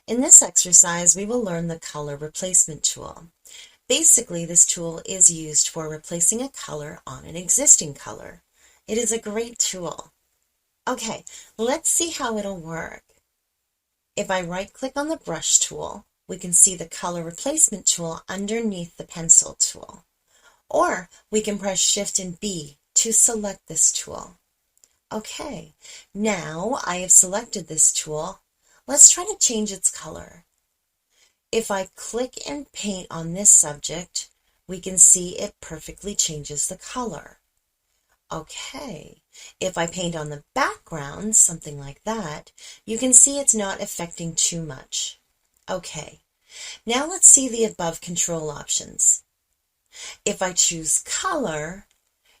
In this exercise, we will learn the color replacement tool. Basically, this tool is used for replacing a color on an existing color. It is a great tool. Okay, let's see how it'll work. If I right-click on the brush tool, we can see the color replacement tool underneath the pencil tool. Or we can press Shift and B to select this tool. Okay, now I have selected this tool. Let's try to change its color. If I click and paint on this subject, we can see it perfectly changes the color. Okay, if I paint on the background, something like that, you can see it's not affecting too much. Okay, now let's see the above control options. If I choose color,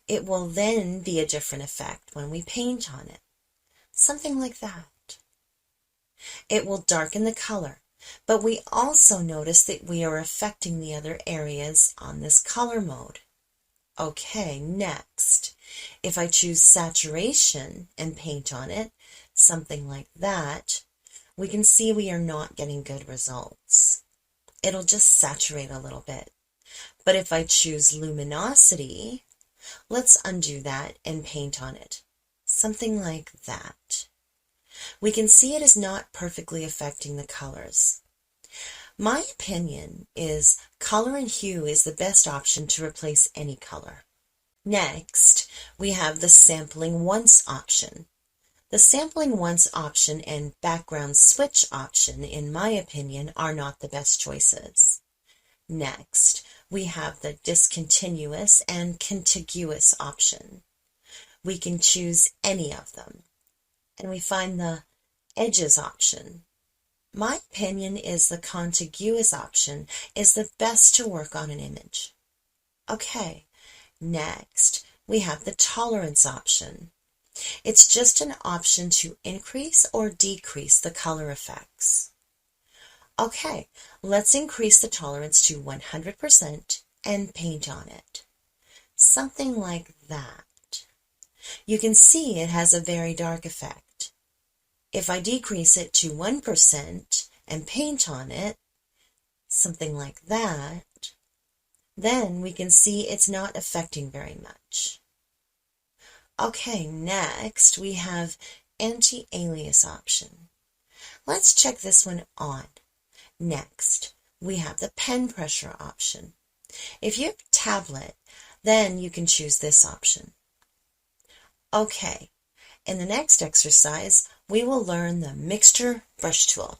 it will then be a different effect when we paint on it. Something like that. It will darken the color, but we also notice that we are affecting the other areas on this color mode. Okay, next, if I choose saturation and paint on it, something like that, we can see we are not getting good results. It'll just saturate a little bit. But if I choose luminosity, let's undo that and paint on it. Something like that. We can see it is not perfectly affecting the colors. My opinion is color and hue is the best option to replace any color. Next, we have the sampling once option. The sampling once option and background switch option, in my opinion, are not the best choices. Next, we have the discontinuous and contiguous option. We can choose any of them. And we find the edges option. My opinion is the contiguous option is the best to work on an image. Okay, next we have the tolerance option. It's just an option to increase or decrease the color effects. Okay, let's increase the tolerance to 100% and paint on it. Something like that. You can see it has a very dark effect. If I decrease it to 1% and paint on it, something like that, then we can see it's not affecting very much. Okay, next we have anti-alias option. Let's check this one on. Next, we have the pen pressure option. If you have a tablet, then you can choose this option. Okay, in the next exercise, we will learn the mixture brush tool.